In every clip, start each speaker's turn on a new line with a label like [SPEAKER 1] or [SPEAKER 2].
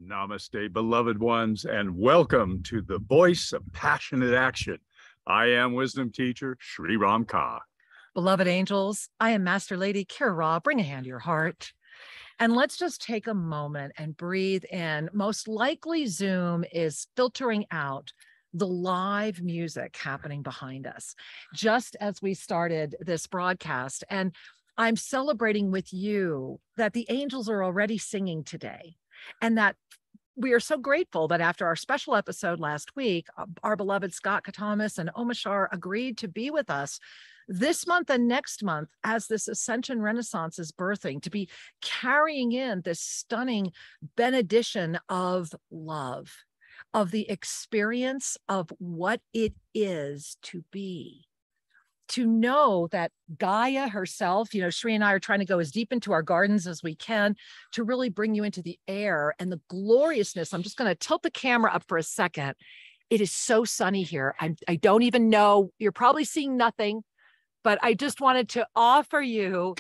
[SPEAKER 1] Namaste, beloved ones, and welcome to the Voice of Passionate Action. I am Wisdom Teacher Sri Ram Ka.
[SPEAKER 2] Beloved angels, I am Master Lady Kira Ra. Bring a hand to your heart. And let's just take a moment and breathe in. Most likely Zoom is filtering out the live music happening behind us, just as we started this broadcast. And I'm celebrating with you that the angels are already singing today, and that we are so grateful that after our special episode last week, our beloved Scotta, Catamas, and Omashar agreed to be with us this month and next month as this Ascension Renaissance is birthing, to be carrying in this stunning benediction of love, of the experience of what it is to be. To know that Gaia herself, Sri and I are trying to go as deep into our gardens as we can to really bring you into the air and the gloriousness. I'm just going to tilt the camera up for a second. It is so sunny here. I don't even know. You're probably seeing nothing, but I just wanted to offer you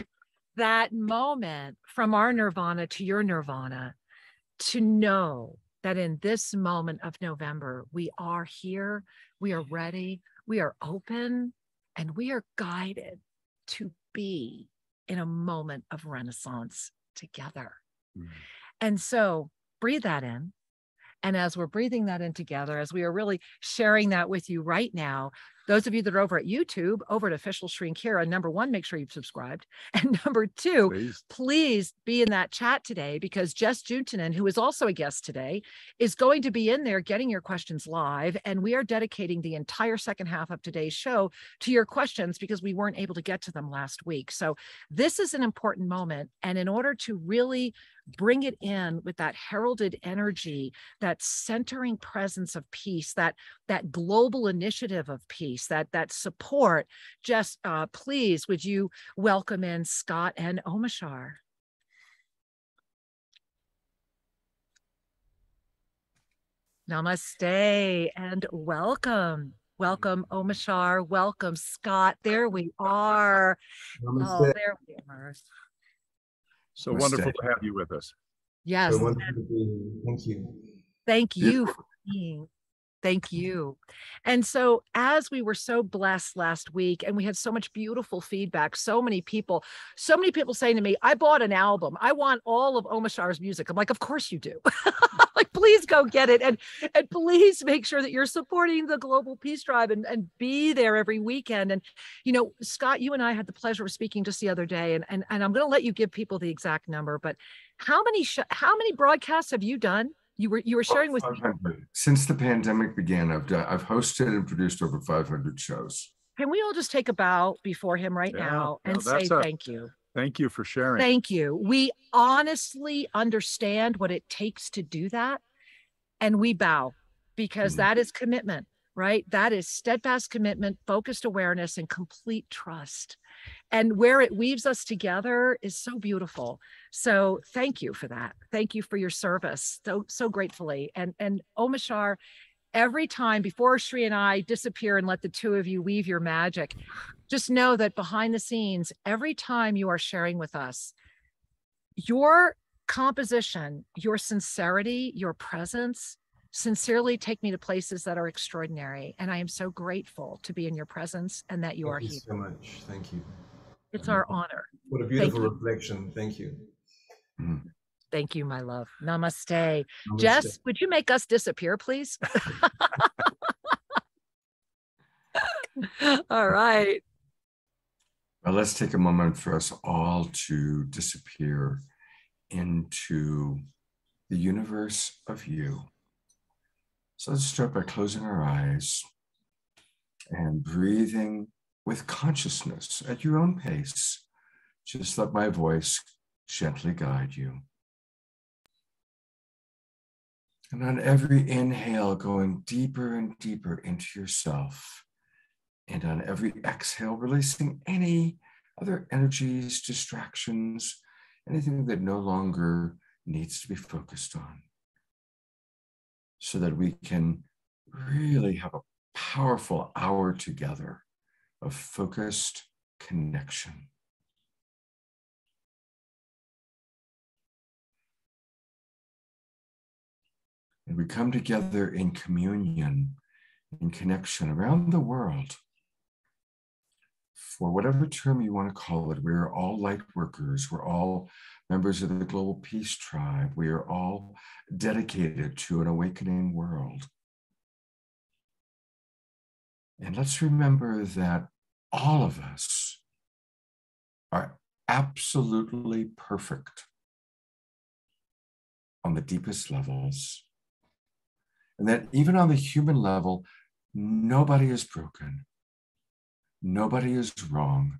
[SPEAKER 2] that moment from our nirvana to your nirvana, to know that in this moment of November, we are here, we are ready, we are open, and we are guided to be in a moment of Renaissance together. And so breathe that in. And as we're breathing that in together, as we are really sharing that with you right now, those of you that are over at YouTube, over at Official Sri and Kira, number one, make sure you've subscribed. And number two, please be in that chat today, because Jess Juntanen, who is also a guest today, is going to be in there getting your questions live. And we are dedicating the entire second half of today's show to your questions because we weren't able to get to them last week. So this is an important moment. And in order to really bring it in with that heralded energy, that centering presence of peace, that global initiative of peace, that support, just please, would you welcome in Scott and Omashar? Namaste and welcome. Welcome, Omashar. Welcome, Scott. There we are.
[SPEAKER 3] Namaste.
[SPEAKER 2] Oh, there we are.
[SPEAKER 1] So wonderful to have you with us.
[SPEAKER 2] Yes.
[SPEAKER 3] So wonderful to be here. Thank you.
[SPEAKER 2] Thank you for being. Thank you. And so as we were so blessed last week and we had so much beautiful feedback, so many people saying to me, I bought an album. I want all of Omashar's music. I'm like, of course you do. Like, please go get it. And please make sure that you're supporting the Global Peace Drive and be there every weekend. And, Scott, you and I had the pleasure of speaking just the other day, and I'm going to let you give people the exact number, but how many broadcasts have you done? You were sharing with me.
[SPEAKER 3] Since the pandemic began, I've hosted and produced over 500 shows.
[SPEAKER 2] Can we all just take a bow before him right now and say thank you?
[SPEAKER 1] Thank you for sharing.
[SPEAKER 2] Thank you. We honestly understand what it takes to do that. And we bow because that is commitment, right? That is steadfast commitment, focused awareness, and complete trust. And where it weaves us together is so beautiful. So thank you for that. Thank you for your service so gratefully. And Omashar, every time before Sri and I disappear and let the two of you weave your magic, just know that behind the scenes, every time you are sharing with us, your composition, your sincerity, your presence sincerely take me to places that are extraordinary. And I am so grateful to be in your presence and that you are here.
[SPEAKER 3] Thank you so much. Thank you.
[SPEAKER 2] It's our honor.
[SPEAKER 3] What a beautiful reflection. Thank you.
[SPEAKER 2] Thank you, my love. Namaste. Jess, would you make us disappear, please? All right.
[SPEAKER 3] Well, let's take a moment for us all to disappear into the universe of you. So let's start by closing our eyes and breathing with consciousness at your own pace. Just let my voice gently guide you. And on every inhale, going deeper and deeper into yourself. And on every exhale, releasing any other energies, distractions, anything that no longer needs to be focused on. So that we can really have a powerful hour together of focused connection. And we come together in communion, in connection around the world. For whatever term you want to call it, we're all light workers. We're all members of the Global Peace Tribe. We are all dedicated to an awakening world. And let's remember that all of us are absolutely perfect on the deepest levels. And that even on the human level, nobody is broken. Nobody is wrong.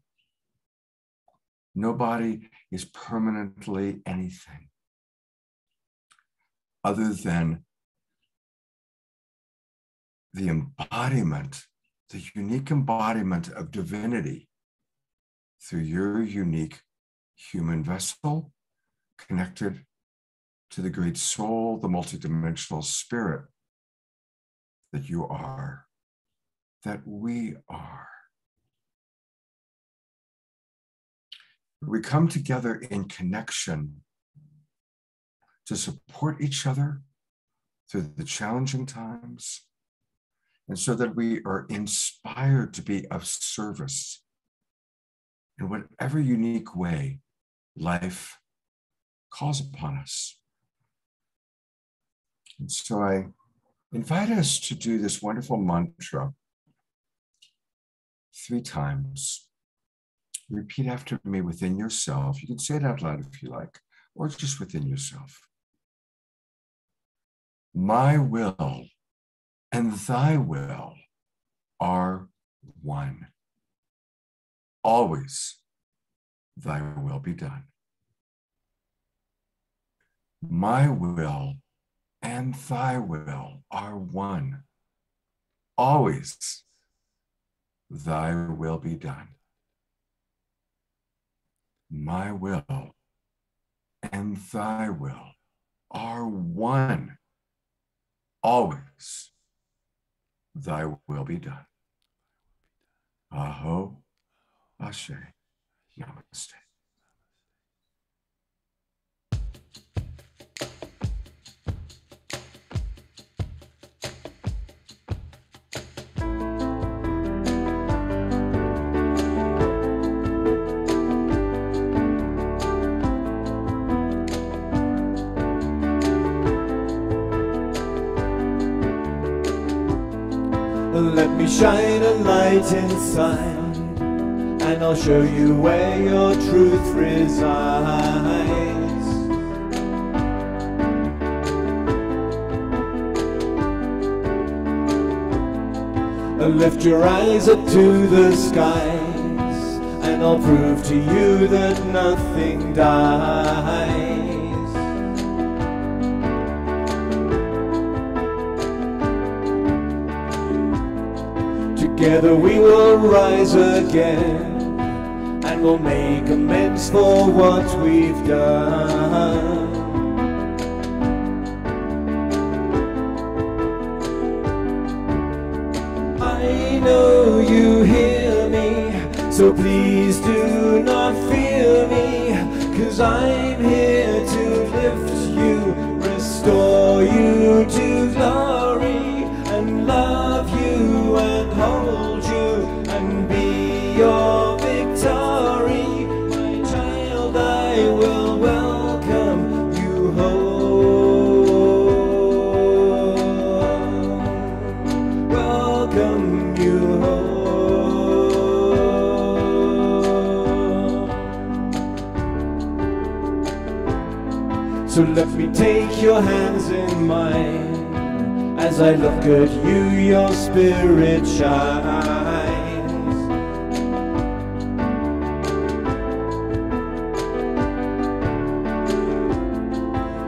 [SPEAKER 3] Nobody is permanently anything other than the embodiment, the unique embodiment of divinity through your unique human vessel connected to the great soul, the multidimensional spirit that you are, that we are. We come together in connection to support each other through the challenging times, and so that we are inspired to be of service in whatever unique way life calls upon us. And so I invite us to do this wonderful mantra 3 times. Repeat after me within yourself. You can say it out loud if you like, or just within yourself. My will and thy will are one. Always thy will be done. My will and thy will are one. Always thy will be done. My will and thy will are one. Always thy will be done. Aho, Ashe, Namaste.
[SPEAKER 4] Let me shine a light inside, and I'll show you where your truth resides. Lift your eyes up to the skies, and I'll prove to you that nothing dies. Together we will rise again, and we'll make amends for what we've done. I know you hear me, so please do not fear me, 'cause I'm here to lift you, restore you to glory, and love you and hold you and be your victory. My child, I will welcome you home. Welcome you home. So let me take your hands in mine. As I look at you, your spirit shines.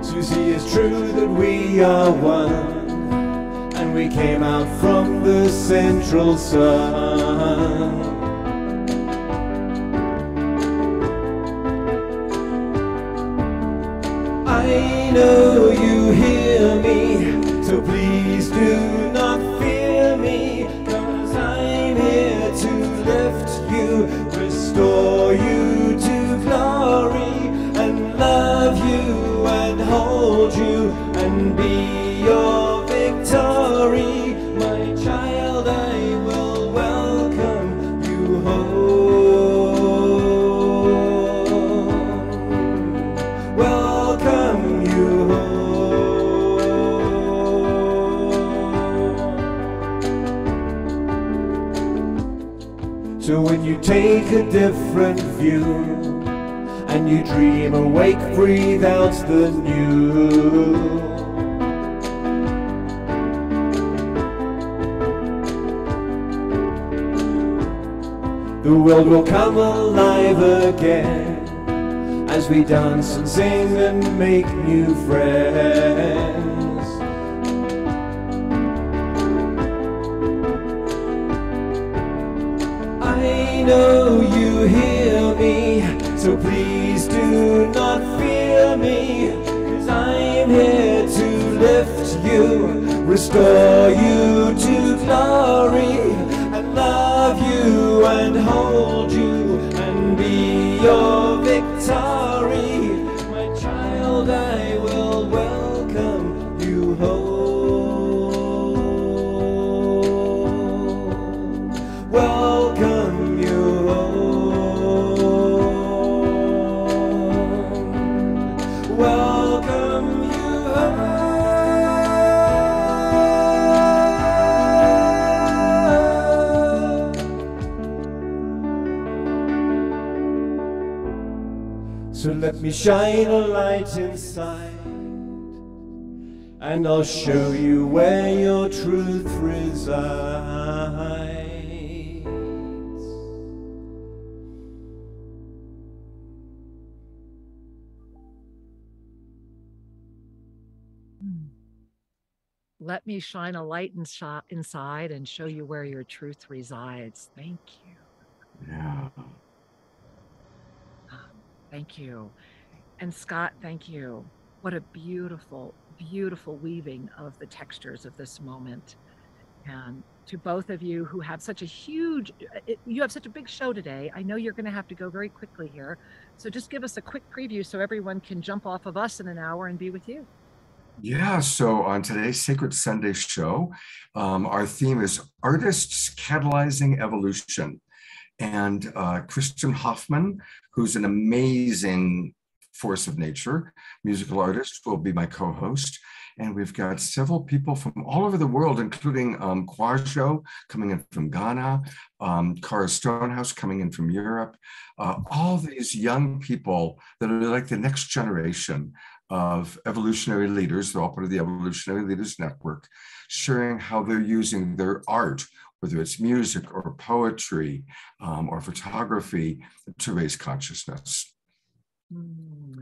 [SPEAKER 4] To see it's true that we are one, and we came out from the central sun. I know you hear me, so please do not fear me, 'cause I'm here to lift you, restore you to glory, and love you and hold you and be your when you take a different view and you dream awake, breathe out the new. The world will come alive again as we dance and sing and make new friends. I know you hear me, so please do not fear me, 'cause I am here to lift you, restore you to glory, and love you and hold you and be your victory. My child, I will welcome you home. Welcome you home. Welcome you home. So let me shine a light inside, and I'll show you where your truth resides.
[SPEAKER 2] Let me shine a light inside and show you where your truth resides. Thank you.
[SPEAKER 3] Yeah.
[SPEAKER 2] Thank you. And Scott, thank you. What a beautiful, beautiful weaving of the textures of this moment. And to both of you who have such a huge, you have such a big show today. I know you're going to have to go very quickly here. So just give us a quick preview so everyone can jump off of us in an hour and be with you.
[SPEAKER 3] Yeah, so on today's Sacred Sunday show, our theme is Artists Catalyzing Evolution. And Christian Hoffman, who's an amazing force of nature, musical artist, will be my co-host. And we've got several people from all over the world, including Kwajo coming in from Ghana, Cara Stonehouse coming in from Europe, all these young people that are like the next generation of evolutionary leaders. They're all part of the Evolutionary Leaders Network, sharing how they're using their art, whether it's music or poetry or photography, to raise consciousness.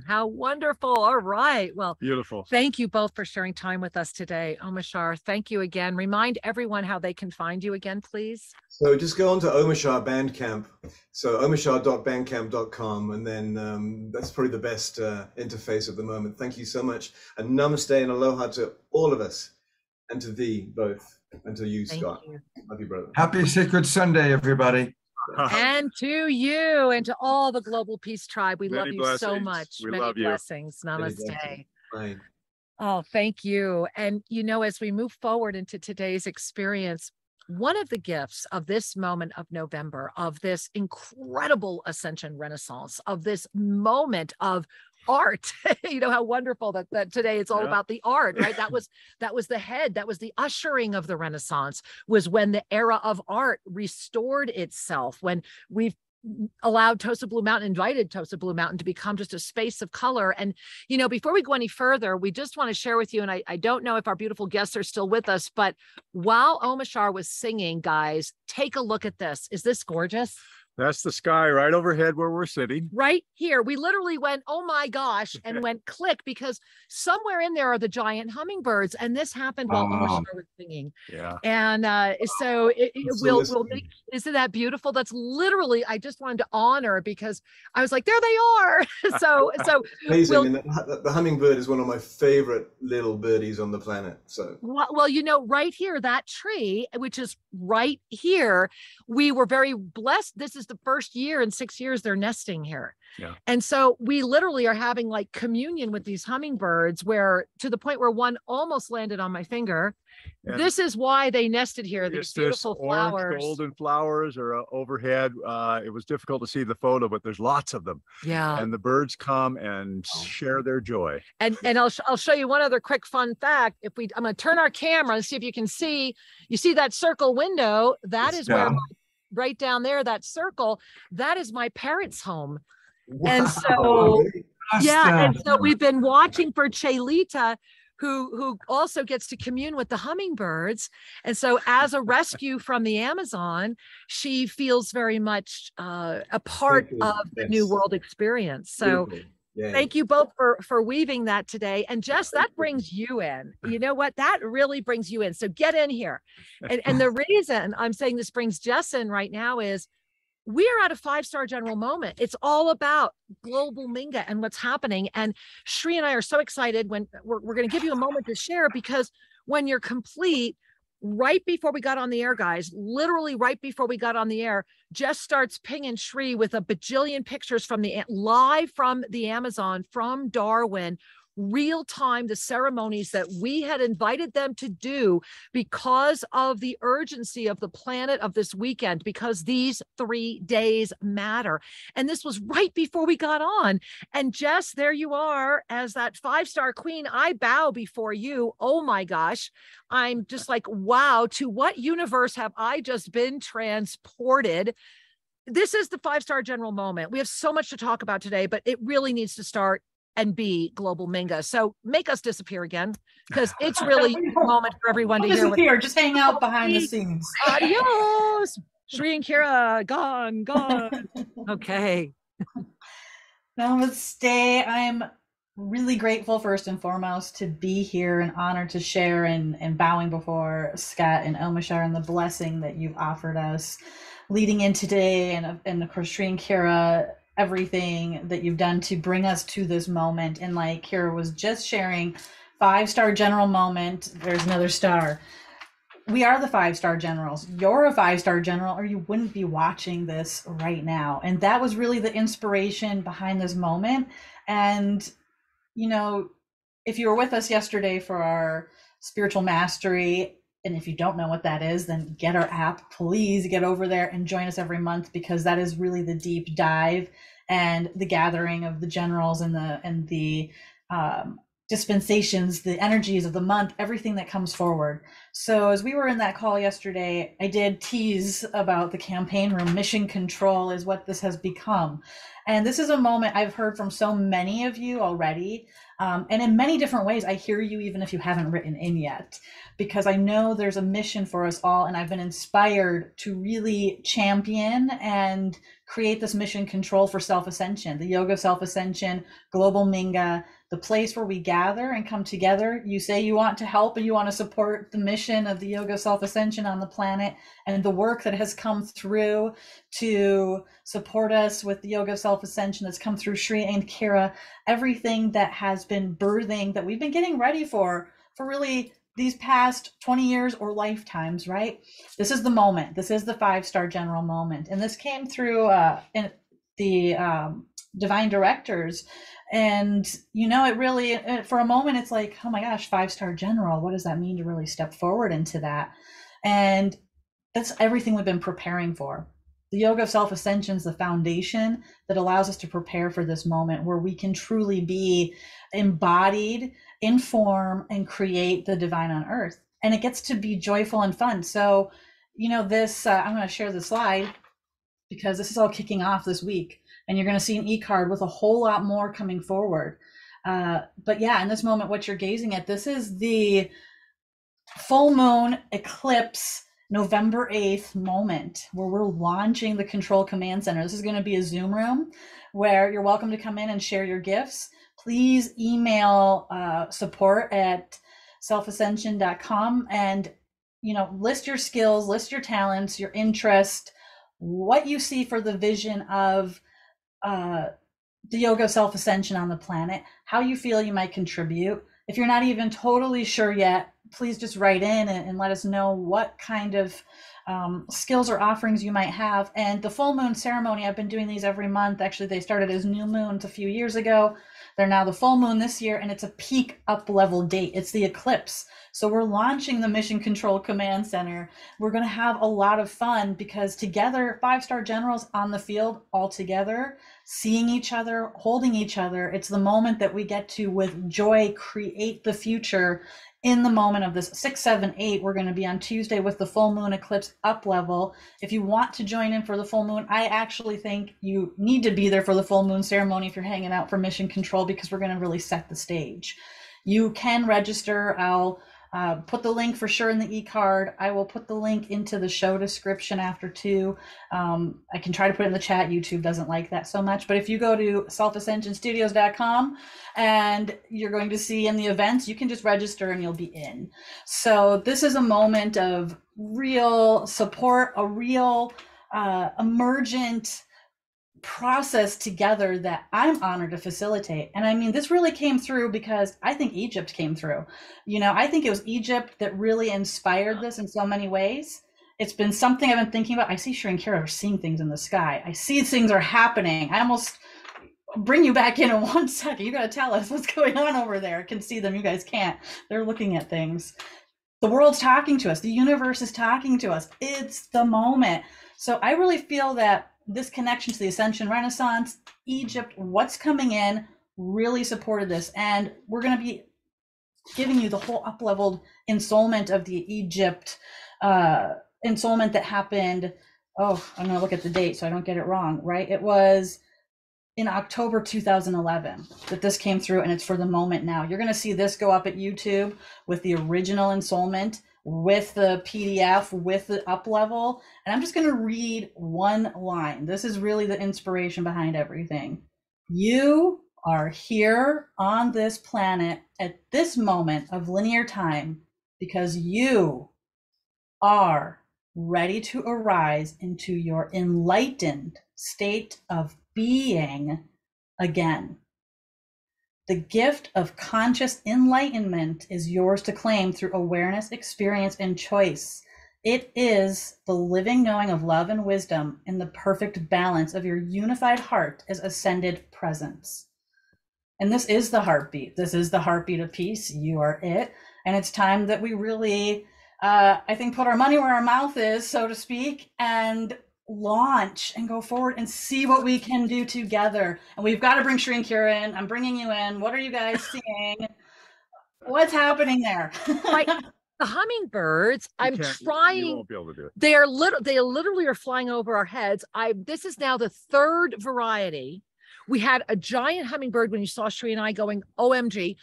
[SPEAKER 2] How wonderful. All right. Well,
[SPEAKER 1] Beautiful.
[SPEAKER 2] Thank you both for sharing time with us today. Omashar, thank you again. Remind everyone how they can find you again, please.
[SPEAKER 4] So just go on to Omashar Bandcamp. So omashar.bandcamp.com, and then that's probably the best interface at the moment. Thank you so much. And namaste and aloha to all of us, and to thee both, and to you, Scott.
[SPEAKER 2] Thank you.
[SPEAKER 4] Love you, brother.
[SPEAKER 3] Happy Sacred Sunday, everybody.
[SPEAKER 2] And to you and to all the Global Peace Tribe. We love
[SPEAKER 1] Many
[SPEAKER 2] you so
[SPEAKER 1] blessings.
[SPEAKER 2] much.
[SPEAKER 1] We
[SPEAKER 2] Many
[SPEAKER 1] love you.
[SPEAKER 2] blessings.
[SPEAKER 4] Many
[SPEAKER 2] Namaste.
[SPEAKER 4] blessings. Bye.
[SPEAKER 2] Oh, thank you. And, you know, as we move forward into today's experience, one of the gifts of this moment of November, of this incredible Ascension Renaissance, of this moment of art, you know, how wonderful that today it's all about the art, right? That was the head, that was the ushering of the Renaissance, was when the era of art restored itself, when we've allowed TOSA Blue Mountain, invited TOSA Blue Mountain to become just a space of color. And, you know, before we go any further, we just want to share with you, and I don't know if our beautiful guests are still with us, but while Omashar was singing, guys, take a look at this. Is this gorgeous?
[SPEAKER 1] That's the sky right overhead where we're sitting.
[SPEAKER 2] Right here. We literally went, oh my gosh, and went click, because somewhere in there are the giant hummingbirds. And this happened while Omashar was singing.
[SPEAKER 1] Yeah.
[SPEAKER 2] And so we'll make, isn't that beautiful? That's literally, I just wanted to honor, because I was like, there they are. so
[SPEAKER 4] amazing. And the hummingbird is one of my favorite little birdies on the planet. So
[SPEAKER 2] well, you know, right here, that tree, which is right here, we were very blessed. This is the first year in 6 years they're nesting here.
[SPEAKER 1] Yeah.
[SPEAKER 2] And so we literally are having like communion with these hummingbirds, where to the point where one almost landed on my finger. And this is why they nested here. These beautiful flowers,
[SPEAKER 1] golden flowers are overhead. It was difficult to see the photo, but there's lots of them.
[SPEAKER 2] Yeah.
[SPEAKER 1] And the birds come and share their joy.
[SPEAKER 2] And I'll show you one other quick fun fact. I'm going to turn our camera and see if you can see. You see that circle window? That is where right down there, that circle, that is my parents' home.
[SPEAKER 3] Wow.
[SPEAKER 2] And so, yeah, and
[SPEAKER 3] Awesome.
[SPEAKER 2] so we've been watching for Chelita, who also gets to commune with the hummingbirds. And so as a rescue from the Amazon, she feels very much a part of the New World experience. So thank you both for weaving that today. And Jess, that brings you in. You know what? That really brings you in. So get in here. And the reason I'm saying this brings Jess in right now is we are at a 5-star general moment. It's all about global Minga and what's happening. And Shri and I are so excited when we're going to give you a moment to share, because when you're complete, right before we got on the air, guys, literally right before we got on the air, Jess starts pinging Shri with a bajillion pictures from live from the Amazon, from Darwin, real time, the ceremonies that we had invited them to do because of the urgency of the planet of this weekend, because these 3 days matter. And this was right before we got on. And Jess, there you are as that 5-star queen. I bow before you. Oh my gosh. I'm just like, wow, to what universe have I just been transported? This is the 5-star general moment. We have so much to talk about today, but it really needs to start and be global Minga. So make us disappear again, because it's really a moment for everyone to
[SPEAKER 5] disappear,
[SPEAKER 2] hear.
[SPEAKER 5] just hang out behind the scenes.
[SPEAKER 2] Adios. Shri and Kira, gone. Okay.
[SPEAKER 5] Namaste. I'm really grateful, first and foremost, to be here and honored to share and bowing before Scott and Omashar and the blessing that you've offered us leading in today. And of course, Shri and Kira, everything that you've done to bring us to this moment. And like Kira was just sharing, 5-star general moment, there's another star. We are the 5-star generals. You're a 5-star general, or you wouldn't be watching this right now. And that was really the inspiration behind this moment. And, you know, if you were with us yesterday for our spiritual mastery, and if you don't know what that is, then get our app. Please get over there and join us every month, because that is really the deep dive and the gathering of the generals and the dispensations, the energies of the month, everything that comes forward. So as we were in that call yesterday, I did tease about the campaign room. Mission control is what this has become. And this is a moment I've heard from so many of you already. And in many different ways, I hear you even if you haven't written in yet, because I know there's a mission for us all. And I've been inspired to really champion and create this mission control for self-ascension, the yoga self-ascension, global Minga, the place where we gather and come together. You say you want to help and you want to support the mission of the yoga self-ascension on the planet and the work that has come through to support us with the yoga self-ascension that's come through Shri and Kira, everything that has been birthing, that we've been getting ready for really these past 20 years or lifetimes, right? This is the moment. This is the 5-star general moment. And this came through in the divine directors. And, you know, it really, for a moment, it's like, oh my gosh, 5-star general, what does that mean to really step forward into that? And that's everything we've been preparing for. The yoga of self-ascension is the foundation that allows us to prepare for this moment where we can truly be embodied, inform, and create the divine on earth. And it gets to be joyful and fun. So, you know, this, I'm going to share the slide because this is all kicking off this week. And you're going to see an e-card with a whole lot more coming forward. But yeah, in this moment, what you're gazing at, this is the full moon eclipse November 8th moment where we're launching the Control Command Center. This is going to be a Zoom room where you're welcome to come in and share your gifts. Please email support at selfascension.com and, you know, list your skills, list your talents, your interest, what you see for the vision of the yoga self-ascension on the planet, how you feel you might contribute. If you're not even totally sure yet, please just write in and let us know what kind of skills or offerings you might have. And the full moon ceremony, I've been doing these every month. Actually, they started as new moons a few years ago. They're now the full moon this year, and it's a peak up level date. It's the eclipse. So we're launching the Mission Control Command Center. We're going to have a lot of fun because together, 5-star generals on the field all together, seeing each other, holding each other. It's the moment that we get to, with joy, create the future in the moment of this 6, 7, 8. We're going to be on Tuesday with the full moon eclipse up level. If you want to join in for the full moon, I actually think you need to be there for the full moon ceremony if you're hanging out for mission control, because we're going to really set the stage. You can register. I'll put the link for sure in the e-card. I will put the link into the show description after too. I can try to put it in the chat. YouTube doesn't like that so much. But if you go to selfascensionstudios.com and you're going to see in the events, you can just register and you'll be in. So this is a moment of real support, a real emergent process together that I'm honored to facilitate. And I mean, this really came through because I think Egypt came through. You know, I think it was Egypt that really inspired this in so many ways. It's been something I've been thinking about. I see Sri and Kira are seeing things in the sky. I see things are happening. I almost bring you back in 1 second. You got to tell us what's going on over there. I can see them. You guys can't. They're looking at things. The world's talking to us. The universe is talking to us. It's the moment. So I really feel that this connection to the Ascension Renaissance, Egypt, what's coming in, really supported this. And we're going to be giving you the whole up-leveled ensoulment of the Egypt ensoulment that happened. Oh, I'm going to look at the date so I don't get it wrong, right? It was in October 2011 that this came through, and it's for the moment now. You're going to see this go up at YouTube with the original ensoulment, with the PDF, with the up level. And I'm just going to read one line. This is really the inspiration behind everything. You are here on this planet at this moment of linear time because you are ready to arise into your enlightened state of being again. The gift of conscious enlightenment is yours to claim through awareness, experience, and choice. It is the living knowing of love and wisdom in the perfect balance of your unified heart as ascended presence. And this is the heartbeat. This is the heartbeat of peace. You are it. And it's time that we really, I think, put our money where our mouth is, so to speak, and launch and go forward and see what we can do together. And we've got to bring Sri and Kira in. I'm bringing you in. What are you guys seeing? What's happening there?
[SPEAKER 2] Right. The hummingbirds, I'm trying.
[SPEAKER 1] You won't be able to do it.
[SPEAKER 2] They literally are flying over our heads. This is now the third variety. We had a giant hummingbird when you saw Sri and I going, OMG.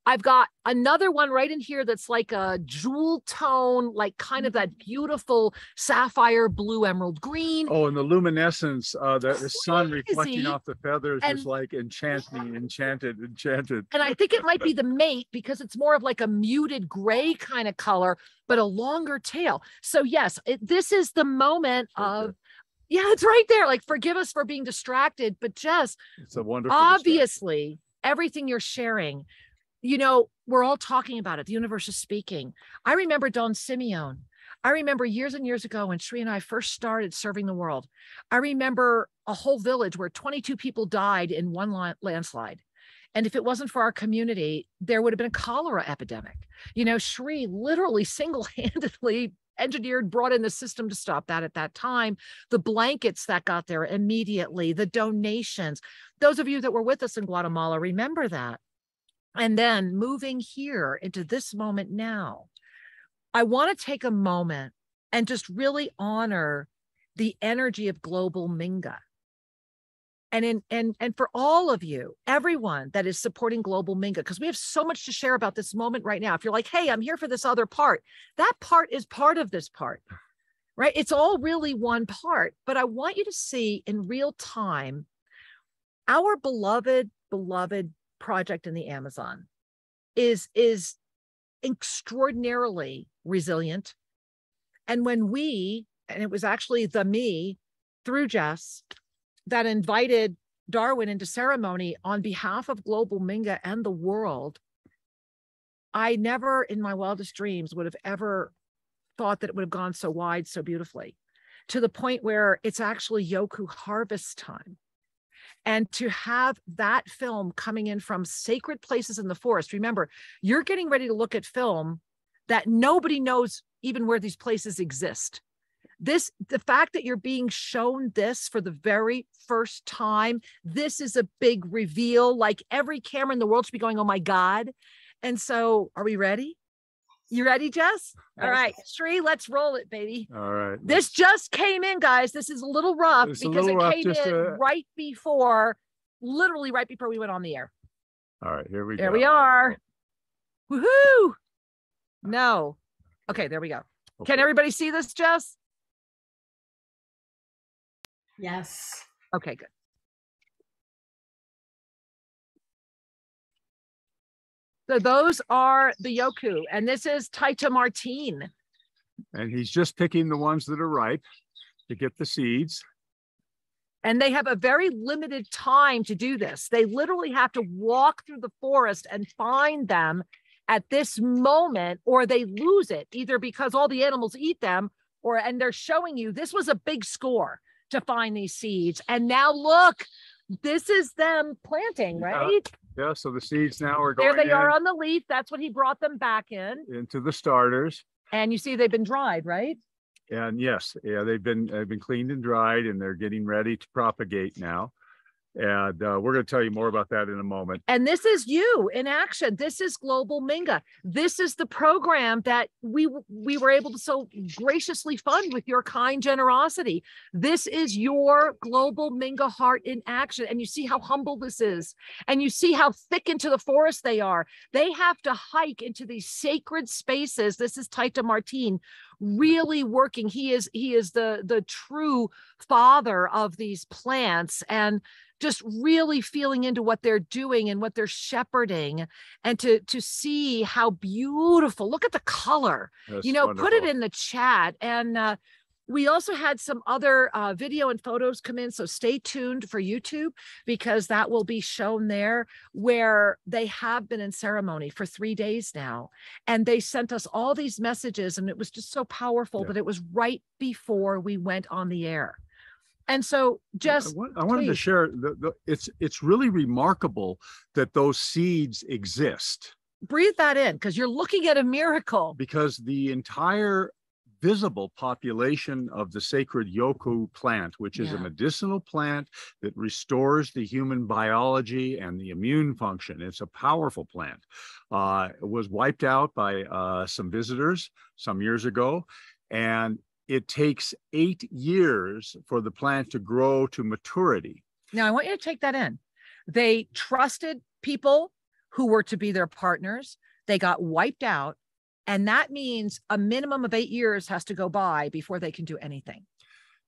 [SPEAKER 2] I've got another one right in here that's like a jewel tone, like kind of that beautiful sapphire blue, emerald green.
[SPEAKER 1] Oh, and the luminescence, the sun reflecting off the feathers is like enchanted.
[SPEAKER 2] And I think it might be the mate because it's more of like a muted gray kind of color, but a longer tail. So yes, this is the moment of, yeah, it's right there. Like, forgive us for being distracted, but just
[SPEAKER 1] it's a wonderful
[SPEAKER 2] obviously everything you're sharing. You know, we're all talking about it. The universe is speaking. I remember Don Simeon. I remember years and years ago when Sri and I first started serving the world. I remember a whole village where 22 people died in one landslide. And if it wasn't for our community, there would have been a cholera epidemic. You know, Sri literally single-handedly engineered, brought in the system to stop that at that time. The blankets that got there immediately, the donations. Those of you that were with us in Guatemala, remember that. And then moving here into this moment now, I want to take a moment and just really honor the energy of global Minga. And for all of you, everyone that is supporting global Minga, because we have so much to share about this moment right now. If you're like, hey, I'm here for this other part, that part is part of this part, right? It's all really one part. But I want you to see in real time our beloved project in the Amazon is extraordinarily resilient. And when and it was actually me through Jess that invited Darwin into ceremony on behalf of global Minga and the world, I never in my wildest dreams would have ever thought that it would have gone so wide so beautifully, to the point where it's actually Yoku harvest time. And to have that film coming in from sacred places in the forest. Remember, you're getting ready to look at film that nobody knows even where these places exist. The fact that you're being shown this for the very first time, this is a big reveal. Like, every camera in the world should be going, oh my God. And so, are we ready? You ready, Jess? All
[SPEAKER 5] Yes.
[SPEAKER 2] right, Sri, let's roll it, baby.
[SPEAKER 1] All right.
[SPEAKER 2] This just came in, guys. This is a little rough
[SPEAKER 1] It's a
[SPEAKER 2] because
[SPEAKER 1] little
[SPEAKER 2] it
[SPEAKER 1] rough,
[SPEAKER 2] came
[SPEAKER 1] just,
[SPEAKER 2] in right before, literally right before we went on the air.
[SPEAKER 1] All right, here we go.
[SPEAKER 2] There we are. Woohoo! No. Okay, there we go. Can
[SPEAKER 1] Okay.
[SPEAKER 2] everybody see this, Jess?
[SPEAKER 5] Yes.
[SPEAKER 2] Okay, good. So those are the Yoku, and this is Taita Martine.
[SPEAKER 1] And he's just picking the ones that are ripe to get the seeds.
[SPEAKER 2] And they have a very limited time to do this. They literally have to walk through the forest and find them at this moment, or they lose it, either because all the animals eat them, and they're showing you this was a big score to find these seeds. And now look, this is them planting, right?
[SPEAKER 1] Yeah, so the seeds now are going
[SPEAKER 2] There they are on the leaf. That's what he brought them back in.
[SPEAKER 1] into the starters.
[SPEAKER 2] And you see they've been dried, right?
[SPEAKER 1] And yes, yeah, they've been cleaned and dried, and they're getting ready to propagate now. And we're going to tell you more about that in a moment.
[SPEAKER 2] And this is you in action. This is Global Minga. This is the program that we were able to so graciously fund with your kind generosity. This is your Global Minga heart in action. And you see how humble this is. And you see how thick into the forest they are. They have to hike into these sacred spaces. This is Taita Martine really working. He is the true father of these plants, and just really feeling into what they're doing and what they're shepherding, and to see how beautiful. Look at the color.
[SPEAKER 1] That's
[SPEAKER 2] Put it
[SPEAKER 1] wonderful.
[SPEAKER 2] in the chat. And we also had some other video and photos come in, so stay tuned for YouTube, because that will be shown there, where they have been in ceremony for 3 days now. And they sent us all these messages, and it was just so powerful.
[SPEAKER 1] Yeah.
[SPEAKER 2] But it was right before we went on the air. And so just
[SPEAKER 1] I wanted to
[SPEAKER 2] please.
[SPEAKER 1] share it's really remarkable that those seeds exist,
[SPEAKER 2] Breathe that in, because you're looking at a miracle.
[SPEAKER 1] because the entire visible population of the sacred Yoku plant, which is a
[SPEAKER 2] Yeah.
[SPEAKER 1] medicinal plant that restores the human biology and the immune function. It's a powerful plant. It was wiped out by some visitors some years ago, and it takes 8 years for the plant to grow to maturity.
[SPEAKER 2] Now, I want you to take that in. They trusted people who were to be their partners. They got wiped out. And that means a minimum of 8 years has to go by before they can do anything.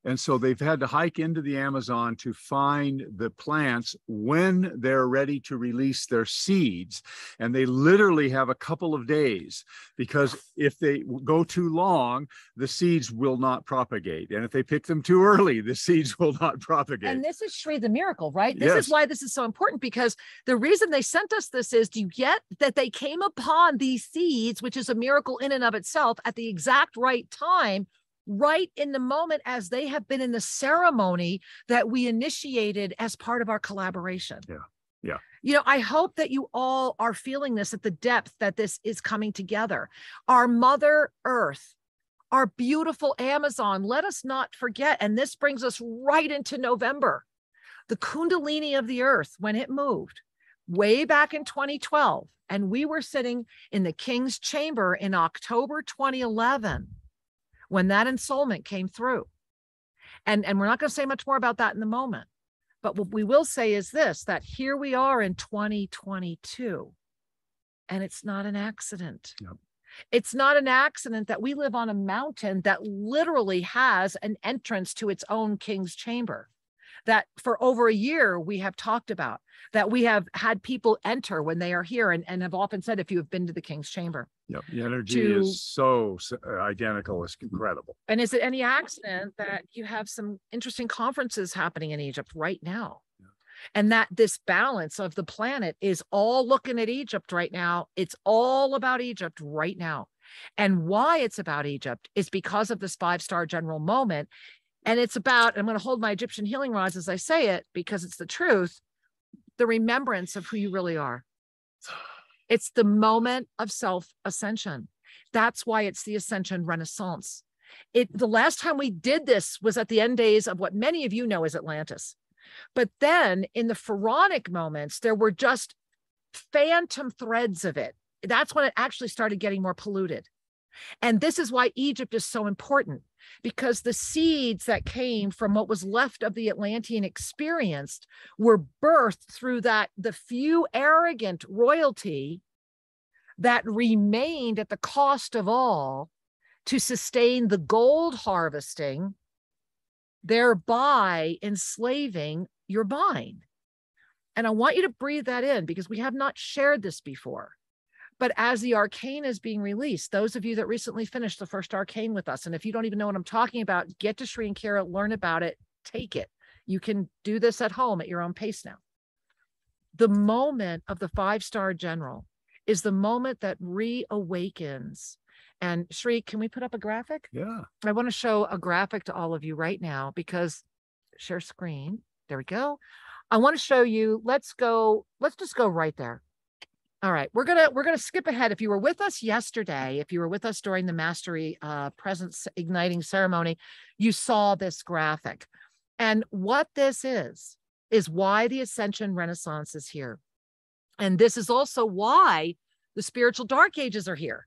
[SPEAKER 1] And so they've had to hike into the Amazon to find the plants when they're ready to release their seeds. And they literally have a couple of days, because if they go too long, the seeds will not propagate. And if they pick them too early, the seeds will not propagate.
[SPEAKER 2] And this is Shri the miracle, right? This
[SPEAKER 1] Yes.
[SPEAKER 2] is why this is so important, because the reason they sent us this is, do you get that they came upon these seeds, which is a miracle in and of itself, at the exact right time, right in the moment as they have been in the ceremony that we initiated as part of our collaboration.
[SPEAKER 1] Yeah.
[SPEAKER 2] I hope that you all are feeling this at the depth that this is coming together. Our Mother Earth, our beautiful Amazon, let us not forget, and this brings us right into November, the Kundalini of the Earth, when it moved way back in 2012, and we were sitting in the King's Chamber in October 2011, when that ensoulment came through. And we're not going to say much more about that in the moment. But what we will say is this, that here we are in 2022, and it's not an accident.
[SPEAKER 1] Yep.
[SPEAKER 2] It's not an accident that we live on a mountain that literally has an entrance to its own King's Chamber, that for over a year we have talked about, that we have had people enter when they are here, and have often said, if you have been to the King's Chamber.
[SPEAKER 1] Yep. The energy is so identical. It's incredible.
[SPEAKER 2] And is it any accident that you have some interesting conferences happening in Egypt right now?
[SPEAKER 1] Yeah.
[SPEAKER 2] And that this balance of the planet is all looking at Egypt right now. It's all about Egypt right now. And why it's about Egypt is because of this 5-star general moment. And it's about, I'm going to hold my Egyptian healing rods as I say it, because it's the truth, the remembrance of who you really are. It's the moment of self-ascension. That's why it's the Ascension Renaissance. The last time we did this was at the end days of what many of you know as Atlantis. But then in the pharaonic moments, there were just phantom threads of it. That's when it actually started getting more polluted. And this is why Egypt is so important, because the seeds that came from what was left of the Atlantean experience were birthed through the few arrogant royalty that remained at the cost of all to sustain the gold harvesting, thereby enslaving your mind. And I want you to breathe that in, because we have not shared this before. But as the arcane is being released, those of you that recently finished the first arcane with us, and if you don't even know what I'm talking about, get to Sri and Kara, learn about it, take it. You can do this at home at your own pace now. The moment of the 5-star general is the moment that reawakens. And Sri, can we put up a graphic?
[SPEAKER 1] Yeah.
[SPEAKER 2] I want to show a graphic to all of you right now, because share screen. There we go. I want to show you, let's just go right there. All right, we're gonna skip ahead. If you were with us yesterday, if you were with us during the Mastery Presence Igniting Ceremony, you saw this graphic. And what this is why the Ascension Renaissance is here. And this is also why the spiritual dark ages are here.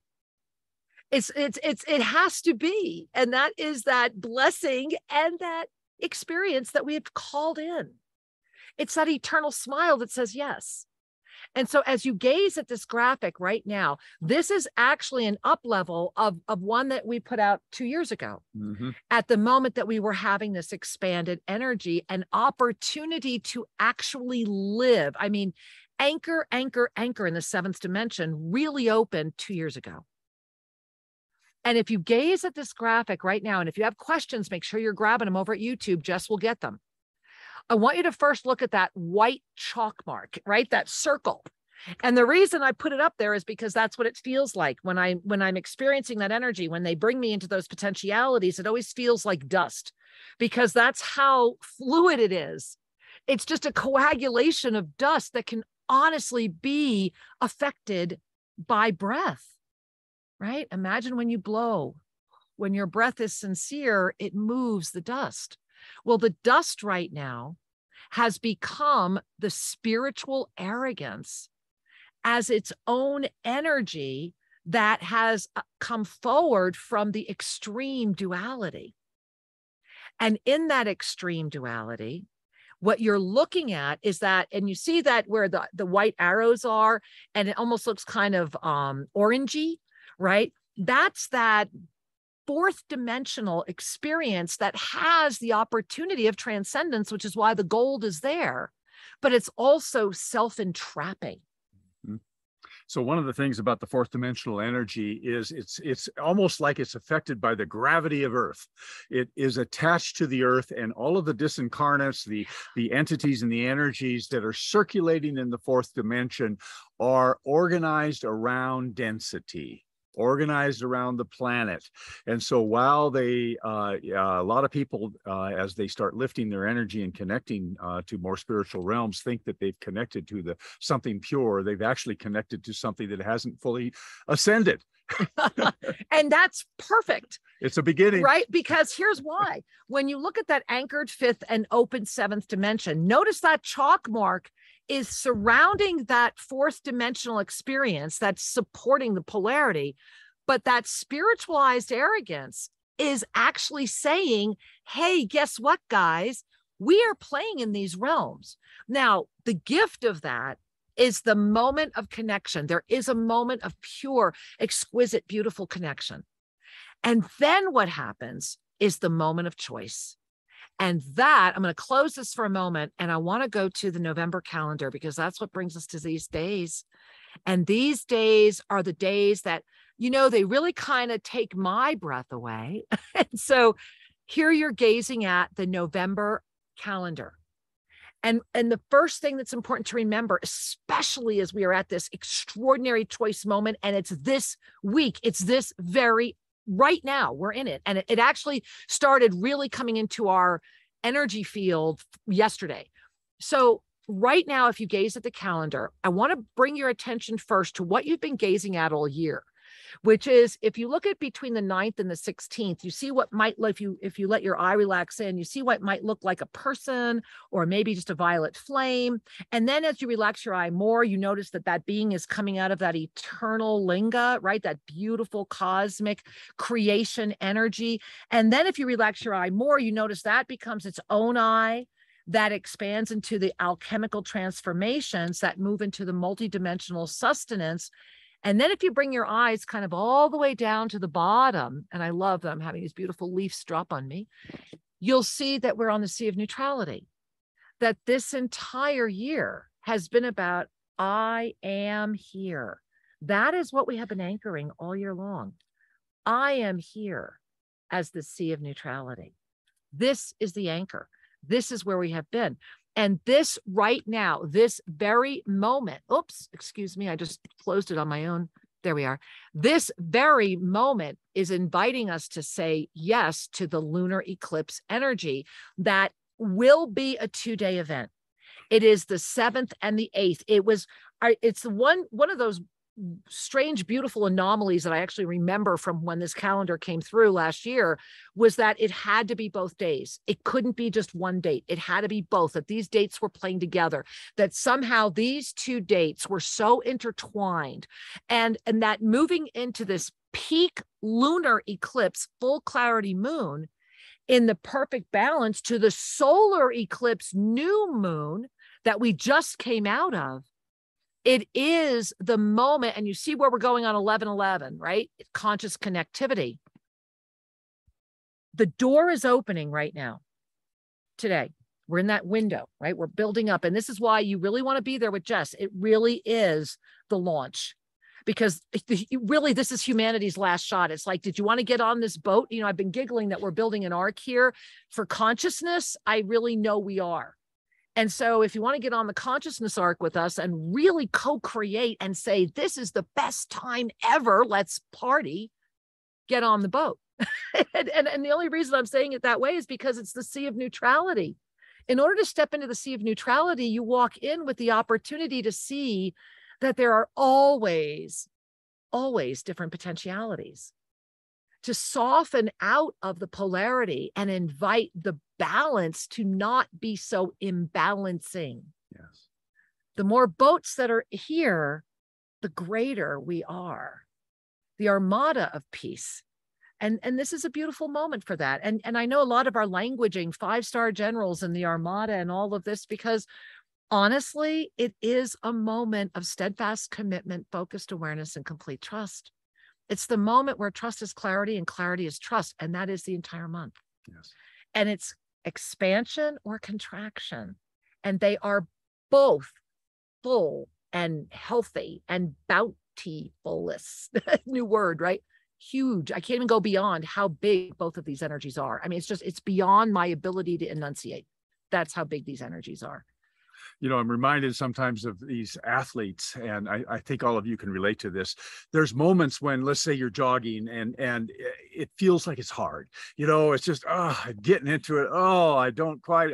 [SPEAKER 2] It has to be. And that is that blessing and that experience that we have called in. It's that eternal smile that says yes. And so as you gaze at this graphic right now, this is actually an up level of one that we put out 2 years ago.
[SPEAKER 1] Mm-hmm.
[SPEAKER 2] At the moment that we were having this expanded energy and opportunity to actually live. I mean, anchor in the 7th dimension really opened 2 years ago. And if you gaze at this graphic right now, and if you have questions, make sure you're grabbing them over at YouTube. Jess will get them. I want you to first look at that white chalk mark, right? That circle. And the reason I put it up there is because that's what it feels like when I'm experiencing that energy. When they bring me into those potentialities, it always feels like dust, because that's how fluid it is. It's just a coagulation of dust that can honestly be affected by breath, right? Imagine when you blow, when your breath is sincere, it moves the dust. Well, the dust right now has become the spiritual arrogance as its own energy that has come forward from the extreme duality. And in that extreme duality, what you're looking at is that, and you see that where the white arrows are, and it almost looks kind of orangey, right? That's that 4th dimensional experience that has the opportunity of transcendence, which is why the gold is there, but it's also self-entrapping.
[SPEAKER 1] Mm-hmm. So one of the things about the 4th dimensional energy is it's almost like it's affected by the gravity of Earth. It is attached to the Earth, and all of the disincarnates, the entities and the energies that are circulating in the 4th dimension are organized around density, organized around the planet. And so while a lot of people, as they start lifting their energy and connecting to more spiritual realms, think that they've connected to something pure, they've actually connected to something that hasn't fully ascended.
[SPEAKER 2] And that's perfect.
[SPEAKER 1] It's a beginning.
[SPEAKER 2] Right? Because here's why. When you look at that anchored 5th and open 7th dimension, notice that chalk mark is surrounding that 4th dimensional experience that's supporting the polarity. But that spiritualized arrogance is actually saying, hey, guess what, guys? We are playing in these realms. Now, the gift of that is the moment of connection. There is a moment of pure, exquisite, beautiful connection. And then what happens is the moment of choice. And that, I'm going to close this for a moment, and I want to go to the November calendar, because that's what brings us to these days. And these days are the days that, you know, they really kind of take my breath away. And so here you're gazing at the November calendar. And the first thing that's important to remember, especially as we are at this extraordinary choice moment, and it's this week, it's this very right now, we're in it. And it actually started really coming into our energy field yesterday. So right now, if you gaze at the calendar, I want to bring your attention first to what you've been gazing at all year, which is, if you look at between the 9th and the 16th, you see what might, if you let your eye relax in, you see what might look like a person or maybe just a violet flame. And then as you relax your eye more, you notice that that being is coming out of that eternal linga, right? That beautiful cosmic creation energy. And then if you relax your eye more, you notice that becomes its own eye that expands into the alchemical transformations that move into the multidimensional sustenance. And then if you bring your eyes kind of all the way down to the bottom, and I love them having these beautiful leaves drop on me, you'll see that we're on the Sea of Neutrality, that this entire year has been about, I am here. That is what we have been anchoring all year long. I am here as the Sea of Neutrality. This is the anchor. This is where we have been. And this right now, this very moment, oops, excuse me, I just closed it on my own. There we are. This very moment is inviting us to say yes to the lunar eclipse energy that will be a 2-day event. It is the 7th and the 8th. It's one of those strange, beautiful anomalies that I actually remember from when this calendar came through last year, was that it had to be both days. It couldn't be just one date. It had to be both, that these dates were playing together, that somehow these 2 dates were so intertwined, and that moving into this peak lunar eclipse, full clarity moon, in the perfect balance to the solar eclipse new moon that we just came out of. It is the moment, and you see where we're going on 11/11, right? Conscious connectivity. The door is opening right now. Today, we're in that window, right? We're building up, and this is why you really want to be there with Jess. It really is the launch, because really this is humanity's last shot. It's like, did you want to get on this boat? You know, I've been giggling that we're building an ark here for consciousness. I really know we are. And so if you want to get on the consciousness arc with us and really co-create and say, this is the best time ever, let's party, get on the boat. and the only reason I'm saying it that way is because it's the Sea of Neutrality. In order to step into the Sea of Neutrality, you walk in with the opportunity to see that there are always different potentialities, to soften out of the polarity and invite the balance to not be so imbalancing.
[SPEAKER 1] Yes.
[SPEAKER 2] The more boats that are here, the greater we are, the armada of peace. And this is a beautiful moment for that. And I know a lot of our languaging, 5-star generals and the armada and all of this, because honestly, it is a moment of steadfast commitment, focused awareness, and complete trust. It's the moment where trust is clarity and clarity is trust. And that is the entire month.
[SPEAKER 1] Yes.
[SPEAKER 2] And it's expansion or contraction. And they are both full and healthy and bountifulness. New word, right? Huge. I can't even go beyond how big both of these energies are. I mean, it's beyond my ability to enunciate. That's how big these energies are.
[SPEAKER 1] You know, I'm reminded sometimes of these athletes, and I think all of you can relate to this. There's moments when, let's say you're jogging and it feels like it's hard. You know, it's just, getting into it. I don't quite.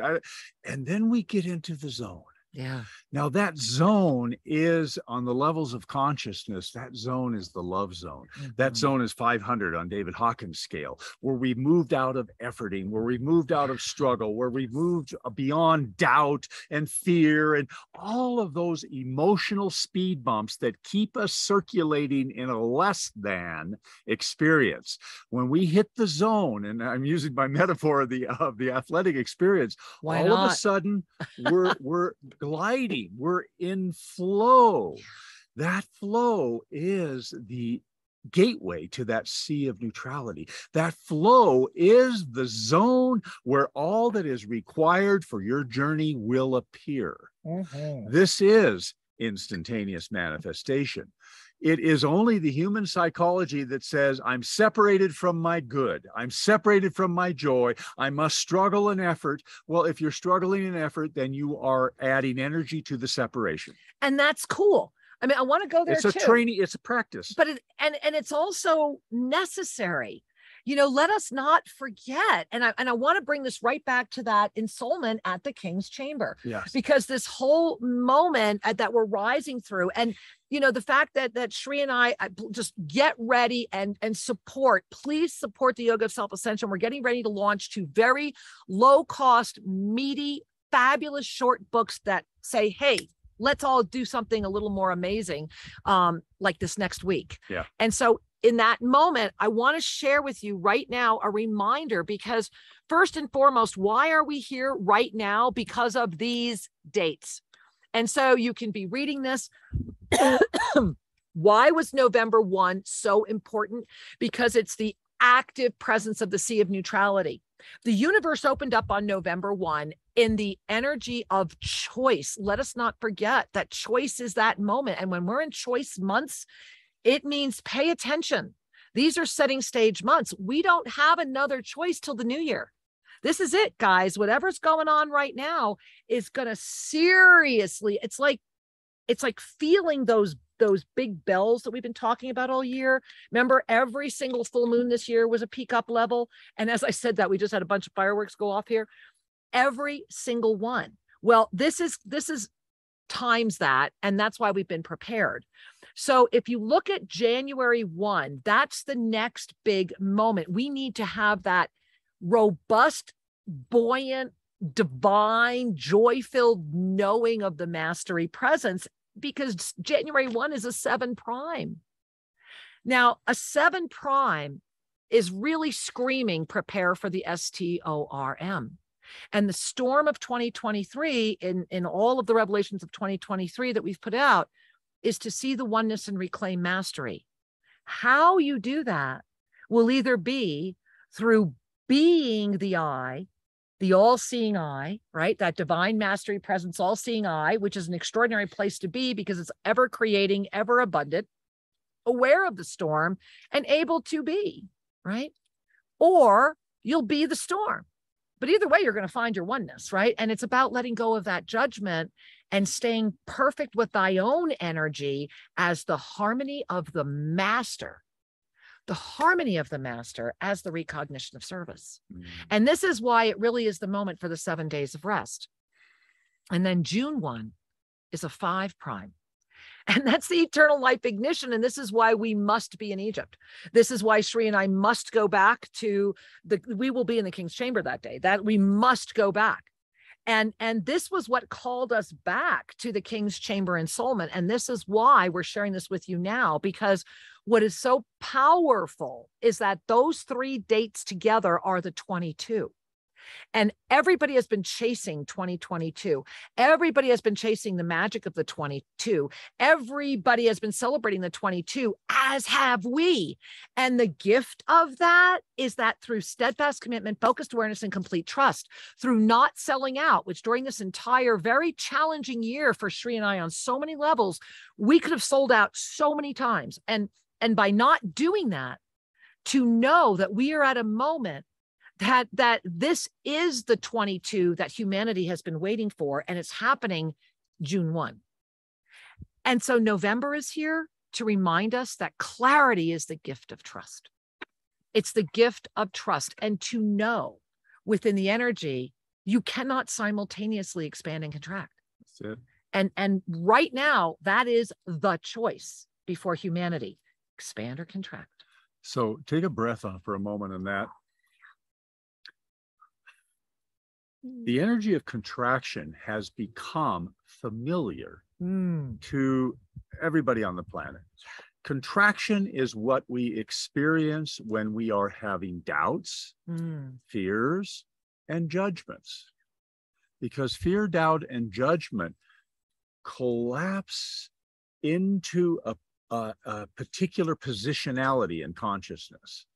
[SPEAKER 1] And then we get into the zone.
[SPEAKER 2] Yeah.
[SPEAKER 1] Now that zone is on the levels of consciousness. That zone is the love zone. Mm-hmm. That zone is 500 on David Hawkins' scale, where we moved out of efforting, where we moved out of struggle, where we moved beyond doubt and fear and all of those emotional speed bumps that keep us circulating in a less than experience. When we hit the zone, and I'm using my metaphor of the athletic experience, all of a sudden we're gliding, we're in flow. That flow is the gateway to that Sea of Neutrality. That flow is the zone where all that is required for your journey will appear. Mm-hmm. This is instantaneous manifestation. It is only the human psychology that says, I'm separated from my good. I'm separated from my joy. I must struggle and effort. Well, if you're struggling and effort, then you are adding energy to the separation.
[SPEAKER 2] And that's cool. I mean, I want to go there too.
[SPEAKER 1] It's a training, it's a practice.
[SPEAKER 2] But and it's also necessary. let us not forget. And I want to bring this right back to that ensoulment at the King's Chamber.
[SPEAKER 1] Yes.
[SPEAKER 2] Because this whole moment that we're rising through, and the fact that Shri and I just get ready and support, please support the Yoga of Self-Ascension. We're getting ready to launch 2 very low cost, meaty, fabulous short books that say, hey, let's all do something a little more amazing, like this next week.
[SPEAKER 1] Yeah.
[SPEAKER 2] And so in that moment, I want to share with you right now a reminder, because first and foremost, why are we here right now? Because of these dates. And so you can be reading this. Why was November 1 so important? Because it's the active presence of the Sea of Neutrality. The universe opened up on November 1 in the energy of choice. Let us not forget that choice is that moment. And when we're in choice months, it means pay attention. These are setting stage months. We don't have another choice till the new year. This is it, guys. Whatever's going on right now is going to seriously, it's like feeling those big bells that we've been talking about all year. Remember, every single full moon this year was a peak up level. And as I said that, we just had a bunch of fireworks go off here. Every single one. Well, this is times that, and that's why we've been prepared. So if you look at January 1, that's the next big moment. We need to have that robust, buoyant, divine, joy-filled knowing of the mastery presence, because January 1 is a 7 prime. Now, a 7 prime is really screaming, prepare for the STORM. And the storm of 2023, in all of the revelations of 2023 that we've put out, is to see the oneness and reclaim mastery. How you do that will either be through being the I, the all-seeing eye, right? That divine mastery presence, all-seeing eye, which is an extraordinary place to be because it's ever creating, ever abundant, aware of the storm and able to be, right? Or you'll be the storm. But either way, you're going to find your oneness, right? And it's about letting go of that judgment and staying perfect with thy own energy as the harmony of the master. The harmony of the master as the recognition of service. And this is why it really is the moment for the 7 days of rest. And then June 1 is a 5 prime. And that's the eternal life ignition. And this is why we must be in Egypt. This is why Shri and I must go back to we will be in the King's Chamber that day, that we must go back. And this was what called us back to the King's Chamber ensoulment. And this is why we're sharing this with you now, because what is so powerful is that those 3 dates together are the 22. And everybody has been chasing 2022. Everybody has been chasing the magic of the 22. Everybody has been celebrating the 22, as have we. And the gift of that is that through steadfast commitment, focused awareness, and complete trust, through not selling out, which during this entire very challenging year for Shri and I on so many levels, we could have sold out so many times. And by not doing that, to know that we are at a moment that this is the 22 that humanity has been waiting for, and it's happening June 1. And so November is here to remind us that clarity is the gift of trust. It's the gift of trust, and to know within the energy, you cannot simultaneously expand and contract.
[SPEAKER 1] That's it.
[SPEAKER 2] And right now, that is the choice before humanity, expand or contract.
[SPEAKER 1] So take a breath on for a moment on that. The energy of contraction has become familiar to everybody on the planet. Contraction is what we experience when we are having doubts, fears, and judgments. Because fear, doubt, and judgment collapse into a particular positionality in consciousness.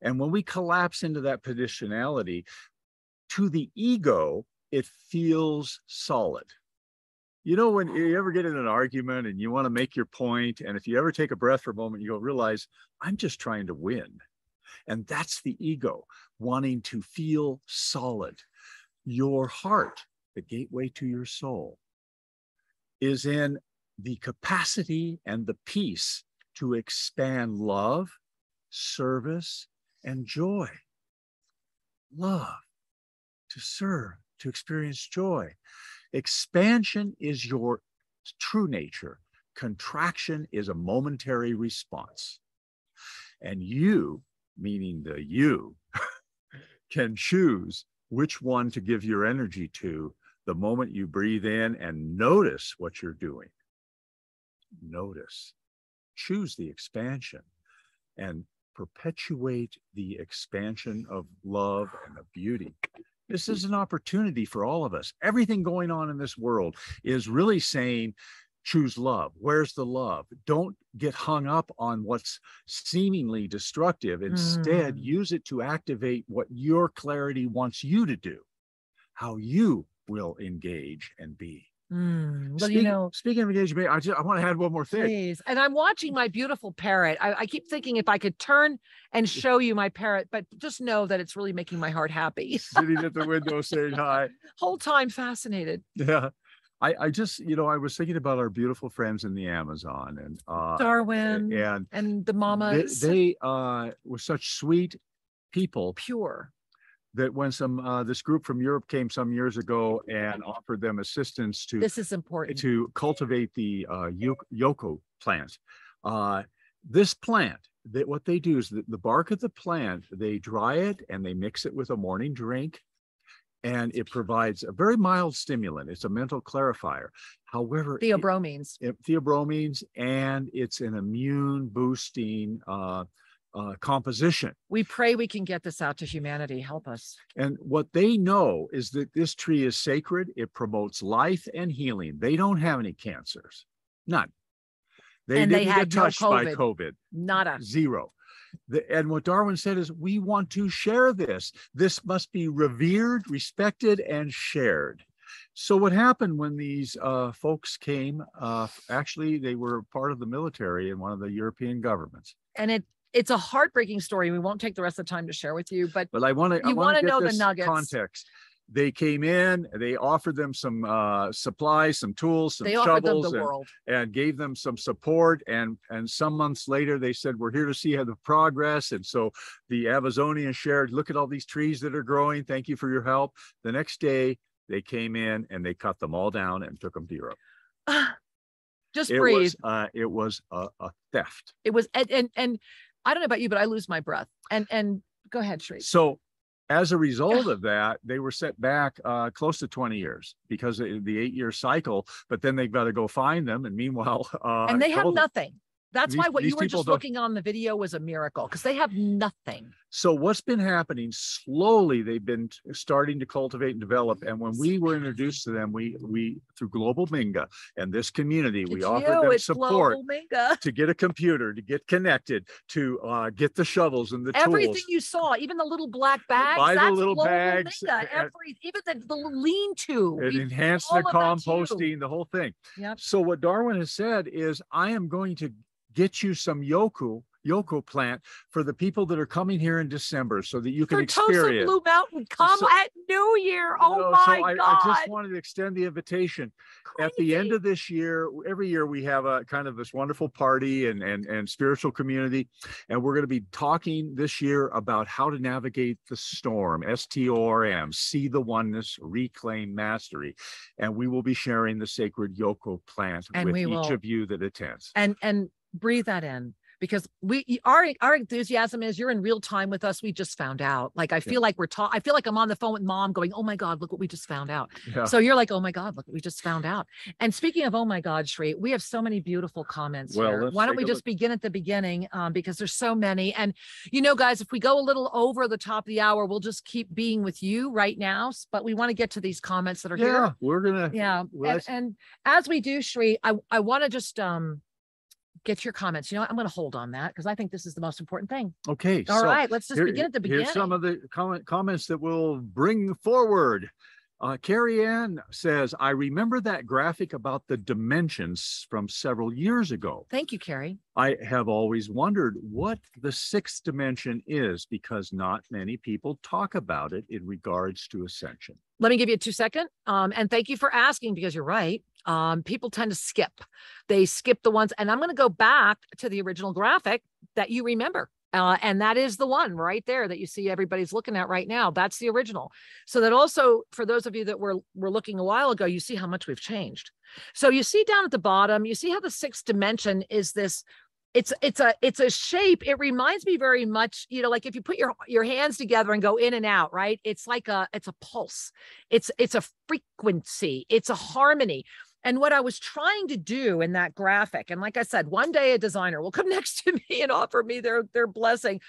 [SPEAKER 1] And when we collapse into that positionality, to the ego, it feels solid. You know, when you ever get in an argument and you want to make your point, and if you ever take a breath for a moment, you go, realize, I'm just trying to win. And that's the ego, wanting to feel solid. Your heart, the gateway to your soul, is in the capacity and the peace to expand love, service, and joy. Love, to serve, to experience joy. Expansion is your true nature. Contraction is a momentary response. And you, meaning the you, can choose which one to give your energy to the moment you breathe in and notice what you're doing. Notice. Choose the expansion and perpetuate the expansion of love and of beauty. This is an opportunity for all of us. Everything going on in this world is really saying, choose love. Where's the love? Don't get hung up on what's seemingly destructive. Instead, use it to activate what your clarity wants you to do, how you will engage and be.
[SPEAKER 2] Well,
[SPEAKER 1] speaking of engagement, I want to add one more thing.
[SPEAKER 2] Please. And I'm watching my beautiful parrot. I keep thinking if I could turn and show you my parrot, but just know that it's really making my heart happy.
[SPEAKER 1] Sitting at the window saying hi.
[SPEAKER 2] Whole time fascinated.
[SPEAKER 1] Yeah. I just, I was thinking about our beautiful friends in the Amazon and
[SPEAKER 2] Darwin and the mamas.
[SPEAKER 1] They were such sweet people.
[SPEAKER 2] Pure.
[SPEAKER 1] That when this group from Europe came some years ago and offered them assistance to
[SPEAKER 2] this is important
[SPEAKER 1] to cultivate the yucca plant. This plant, what they do is the bark of the plant, they dry it and they mix it with a morning drink, and it provides a very mild stimulant. It's a mental clarifier. However,
[SPEAKER 2] theobromines,
[SPEAKER 1] and it's an immune boosting composition.
[SPEAKER 2] We pray we can get this out to humanity. Help us.
[SPEAKER 1] And what they know is that this tree is sacred. It promotes life and healing. They don't have any cancers. None. They didn't get touched by COVID.
[SPEAKER 2] Nada.
[SPEAKER 1] Zero. And what Darwin said is, we want to share this. This must be revered, respected, and shared. So what happened when these folks came, actually, they were part of the military in one of the European governments.
[SPEAKER 2] And it's a heartbreaking story. We won't take the rest of the time to share with you, but
[SPEAKER 1] I want to know the
[SPEAKER 2] nuggets.
[SPEAKER 1] Context. They came in, they offered them some supplies, some tools, some shovels, and gave them some support. And some months later, they said, we're here to see how the progress. And so the Amazonians shared, look at all these trees that are growing. Thank you for your help. The next day, they came in and they cut them all down and took them to Europe.
[SPEAKER 2] Just breathe.
[SPEAKER 1] It was a theft.
[SPEAKER 2] It was, and I don't know about you, but I lose my breath. And go ahead, Sri.
[SPEAKER 1] So as a result of that, they were set back close to 20 years because of the 8-year cycle, but then they've got to go find them. And meanwhile,
[SPEAKER 2] and they have nothing. That's why what you were just looking on the video was a miracle, because they have nothing.
[SPEAKER 1] So what's been happening slowly, they've been starting to cultivate and develop. And when we were introduced to them, we through Global Minga and this community, we offered them support to get a computer, to get connected, to get the shovels and the tools.
[SPEAKER 2] Everything you saw, even the little black bags,
[SPEAKER 1] buy the little bags,
[SPEAKER 2] even the lean-to.
[SPEAKER 1] It enhanced the composting, the whole thing.
[SPEAKER 2] Yep.
[SPEAKER 1] So what Darwin has said is, I am going to get you some yucca plant for the people that are coming here in December so that you can experience.
[SPEAKER 2] TOSA Blue Mountain, come at New Year. Oh my God.
[SPEAKER 1] I just wanted to extend the invitation. Crazy. At the end of this year, every year we have a kind of this wonderful party and spiritual community. And we're going to be talking this year about how to navigate the storm, STORM, see the oneness, reclaim mastery. And we will be sharing the sacred yucca plant with each of you that attends.
[SPEAKER 2] And breathe that in, because our enthusiasm is you're in real time with us. We just found out. Like, I feel like I feel like I'm on the phone with Mom going, oh my God, look what we just found out. Yeah. So you're like, oh my God, look what we just found out. And speaking of, oh my God, Sri, we have so many beautiful comments here. Why don't we just begin at the beginning? Because there's so many. And guys, if we go a little over the top of the hour, we'll just keep being with you right now. But we want to get to these comments that are here.
[SPEAKER 1] Yeah, we're going to.
[SPEAKER 2] Yeah. And as we do, Sri, I want to just, get your comments. I'm going to hold on that because I think this is the most important thing.
[SPEAKER 1] Okay.
[SPEAKER 2] All right. Let's just begin at the beginning.
[SPEAKER 1] Here's some of the comments that we'll bring forward. Carrie Ann says, I remember that graphic about the dimensions from several years ago.
[SPEAKER 2] Thank you, Carrie.
[SPEAKER 1] I have always wondered what the sixth dimension is because not many people talk about it in regards to ascension.
[SPEAKER 2] Let me give you a 2 second. And thank you for asking, because you're right. People tend to skip. They skip the ones, and I'm going to go back to the original graphic that you remember. And that is the one right there that you see everybody's looking at right now. That's the original. So that also, for those of you that were looking a while ago, you see how much we've changed. So you see down at the bottom, you see how the sixth dimension is this. It's a shape. It reminds me very much, like if you put your hands together and go in and out, right? It's like it's a pulse. It's a frequency. It's a harmony. And what I was trying to do in that graphic, and like I said, one day a designer will come next to me and offer me their blessing.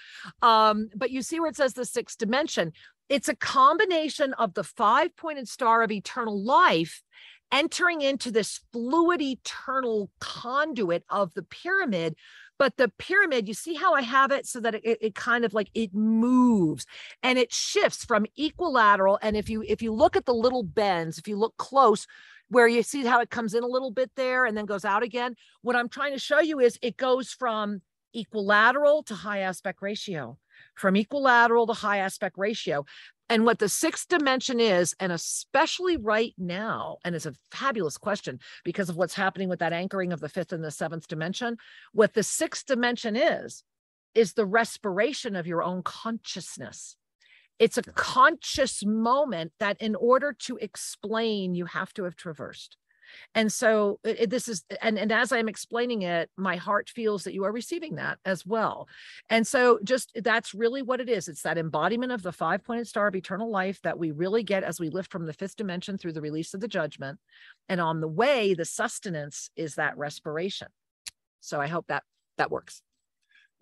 [SPEAKER 2] But you see where it says the sixth dimension. It's a combination of the 5-pointed star of eternal life entering into this fluid eternal conduit of the pyramid. But the pyramid, you see how I have it so that it kind of like it moves and it shifts from equilateral. And if you look at the little bends, if you look close, where you see how it comes in a little bit there and then goes out again, what I'm trying to show you is it goes from equilateral to high aspect ratio, from equilateral to high aspect ratio. And what the sixth dimension is, and especially right now, and it's a fabulous question because of what's happening with that anchoring of the fifth and the seventh dimension, what the sixth dimension is the respiration of your own consciousness. It's a conscious moment that in order to explain, you have to have traversed. And so this is, and as I'm explaining it, my heart feels that you are receiving that as well. And so that's really what it is. It's that embodiment of the 5-pointed star of eternal life that we really get as we lift from the fifth dimension through the release of the judgment. And on the way, the sustenance is that respiration. So I hope that works.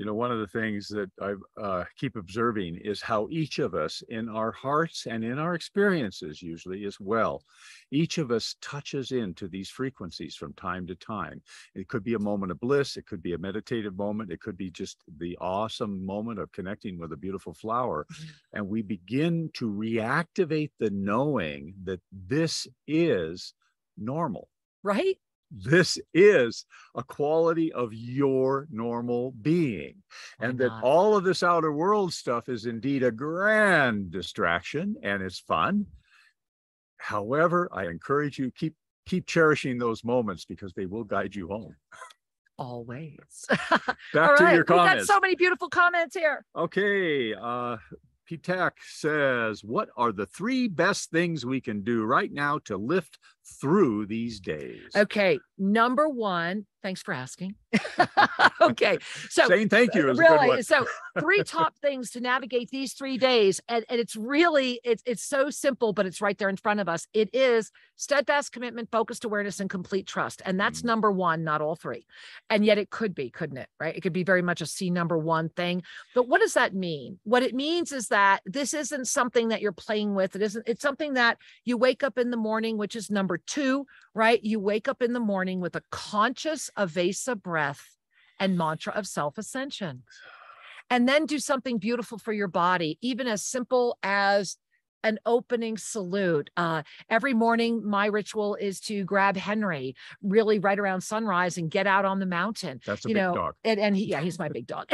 [SPEAKER 1] One of the things that I keep observing is how each of us in our hearts and in our experiences usually as well, each of us touches into these frequencies from time to time. It could be a moment of bliss. It could be a meditative moment. It could be just the awesome moment of connecting with a beautiful flower. And we begin to reactivate the knowing that this is normal.
[SPEAKER 2] Right?
[SPEAKER 1] This is a quality of your normal being. And that all of this outer world stuff is indeed a grand distraction and it's fun. However, I encourage you, keep cherishing those moments because they will guide you home.
[SPEAKER 2] Always.
[SPEAKER 1] Back to your comments.
[SPEAKER 2] We've got so many beautiful comments here.
[SPEAKER 1] Okay. P-Tac says, what are the 3 best things we can do right now to lift through these days?
[SPEAKER 2] Okay. Number 1, thanks for asking. Okay. So
[SPEAKER 1] saying thank you is
[SPEAKER 2] really,
[SPEAKER 1] a good one.
[SPEAKER 2] So 3 top things to navigate these 3 days. And it's really, it's so simple, but it's right there in front of us. It is steadfast commitment, focused awareness, and complete trust. And that's number 1, not all 3. And yet it could be, couldn't it? Right? It could be very much a C number 1 thing. But what does that mean? What it means is that this isn't something that you're playing with. It's something that you wake up in the morning, which is number 2, right? You wake up in the morning with a conscious Avesa breath and mantra of self-ascension. And then do something beautiful for your body, even as simple as an opening salute. Every morning, my ritual is to grab Henry really right around sunrise and get out on the mountain.
[SPEAKER 1] That's a big dog.
[SPEAKER 2] And he's my big dog.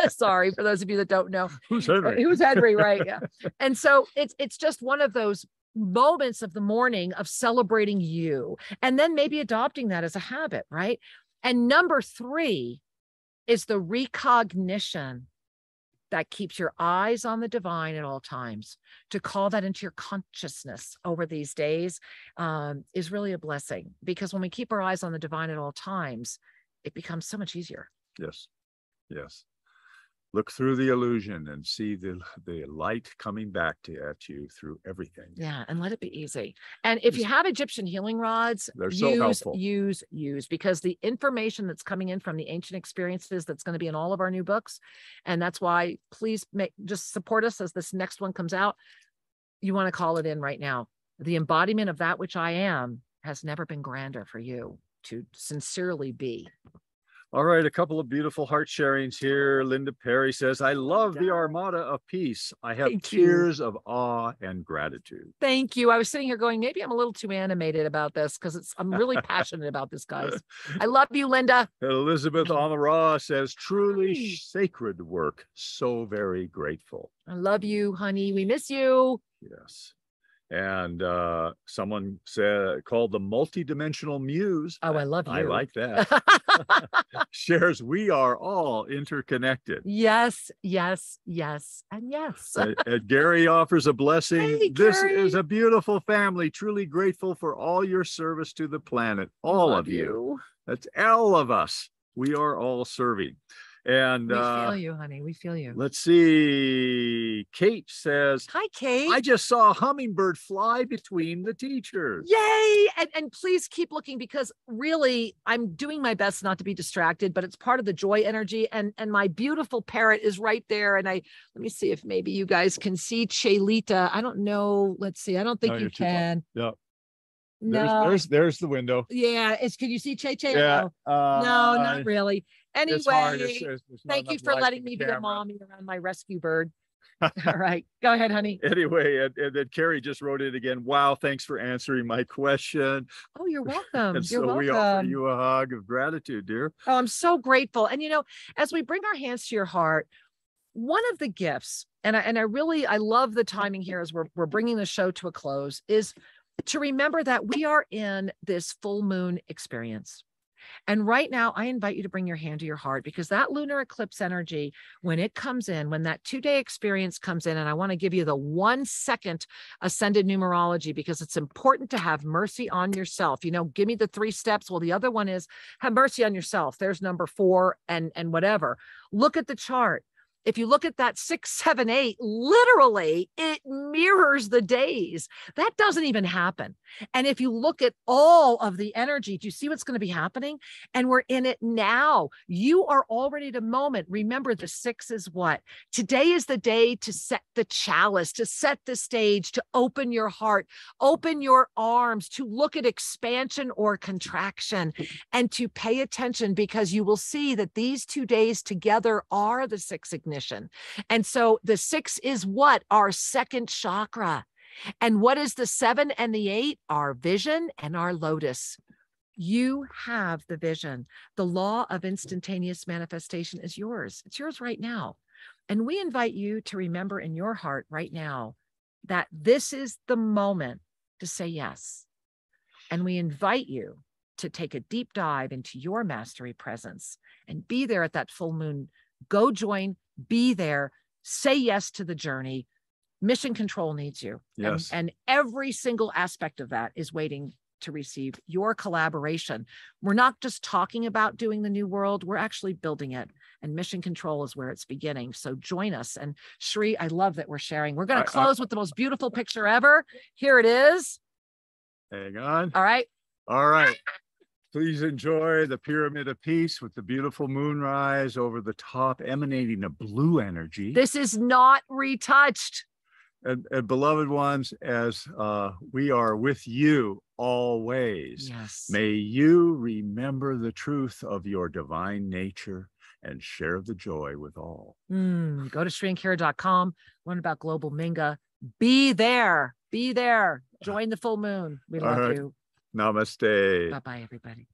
[SPEAKER 2] Sorry, for those of you that don't know.
[SPEAKER 1] Who's Henry?
[SPEAKER 2] Who's Henry, right? Yeah. And so it's just one of those moments of the morning of celebrating you, and then maybe adopting that as a habit, right? And number 3 is the recognition that keeps your eyes on the divine at all times. To call that into your consciousness over these days is really a blessing, because when we keep our eyes on the divine at all times, it becomes so much easier.
[SPEAKER 1] Yes. Yes. Look through the illusion and see the light coming back at you through everything.
[SPEAKER 2] Yeah, and let it be easy. And if you have Egyptian healing rods,
[SPEAKER 1] they're so helpful.
[SPEAKER 2] Use, because the information that's coming in from the ancient experiences, that's going to be in all of our new books. And that's why please just support us as this next one comes out. You want to call it in right now. The embodiment of that which I am has never been grander for you to sincerely be.
[SPEAKER 1] All right, a couple of beautiful heart sharings here. Linda Perry says, I love the Armada of Peace. I have tears of awe and gratitude.
[SPEAKER 2] Thank you. I was sitting here going, maybe I'm a little too animated about this because I'm really passionate about this, guys. I love you, Linda.
[SPEAKER 1] Elizabeth Amara says, truly sacred work. So very grateful.
[SPEAKER 2] I love you, honey. We miss you.
[SPEAKER 1] Yes. And someone called the multidimensional muse.
[SPEAKER 2] Oh, I love you.
[SPEAKER 1] I like that. Shares we are all interconnected.
[SPEAKER 2] Yes, yes, yes, and yes.
[SPEAKER 1] And Gary offers a blessing.
[SPEAKER 2] Hey,
[SPEAKER 1] this
[SPEAKER 2] Gary.
[SPEAKER 1] is a beautiful family. Truly grateful for all your service to the planet. All
[SPEAKER 2] Love
[SPEAKER 1] of you. That's all of us. We are all serving. And
[SPEAKER 2] we feel you, honey. We feel you.
[SPEAKER 1] Let's see. Kate says,
[SPEAKER 2] hi, Kate.
[SPEAKER 1] I just saw a hummingbird fly between the teachers.
[SPEAKER 2] Yay. And please keep looking, because really I'm doing my best not to be distracted, but it's part of the joy energy. And my beautiful parrot is right there. And let me see if maybe you guys can see Chaylita. I don't know. Let's see. I don't think you can.
[SPEAKER 1] Yeah.
[SPEAKER 2] No.
[SPEAKER 1] There's the window.
[SPEAKER 2] Yeah. Can you see Chay?
[SPEAKER 1] Yeah.
[SPEAKER 2] No, not really. Anyway,
[SPEAKER 1] it's
[SPEAKER 2] thank you for letting me be a mommy around my rescue bird. All right. Go ahead, honey.
[SPEAKER 1] Anyway, and then Carrie just wrote it again. Wow, thanks for answering my question.
[SPEAKER 2] Oh, you're welcome.
[SPEAKER 1] And
[SPEAKER 2] you're
[SPEAKER 1] so
[SPEAKER 2] welcome.
[SPEAKER 1] we offer you a hug of gratitude, dear.
[SPEAKER 2] Oh, I'm so grateful. And as we bring our hands to your heart, one of the gifts, and I love the timing here as we're bringing the show to a close, is to remember that we are in this full moon experience. And right now, I invite you to bring your hand to your heart, because that lunar eclipse energy, when it comes in, when that 2-day experience comes in, and I want to give you the 1 second ascended numerology, because it's important to have mercy on yourself. Give me the 3 steps. Well, the other one is have mercy on yourself. There's number 4 and whatever. Look at the chart. If you look at that 6, 7, 8, literally, it mirrors the days. That doesn't even happen. And if you look at all of the energy, do you see what's going to be happening? And we're in it now. You are already the moment. Remember, the 6 is what? Today is the day to set the chalice, to set the stage, to open your heart, open your arms, to look at expansion or contraction, and to pay attention, because you will see that these 2 days together are the 6 ignition. And so the 6 is what? Our second chakra. And what is the 7 and the 8? Our vision and our lotus. You have the vision. The law of instantaneous manifestation is yours. It's yours right now. And we invite you to remember in your heart right now that this is the moment to say yes. And we invite you to take a deep dive into your mastery presence and be there at that full moon. Go join. Be there, say yes to the journey. Mission Control needs you.
[SPEAKER 1] Yes.
[SPEAKER 2] And every single aspect of that is waiting to receive your collaboration. We're not just talking about doing the new world, we're actually building it. And Mission Control is where it's beginning. So join us. And Shri, I love that we're sharing. We're going to close with the most beautiful picture ever. Here it is.
[SPEAKER 1] Hang on.
[SPEAKER 2] All right.
[SPEAKER 1] All right. Please enjoy the Pyramid of Peace with the beautiful moonrise over the top, emanating a blue energy.
[SPEAKER 2] This is not retouched.
[SPEAKER 1] And beloved ones, as we are with you always,
[SPEAKER 2] yes,
[SPEAKER 1] may you remember the truth of your divine nature and share the joy with all.
[SPEAKER 2] Go to ShriandKara.com, learn about Global Minga. Be there. Be there. Join the full moon. We love you.
[SPEAKER 1] Namaste.
[SPEAKER 2] Bye-bye, everybody.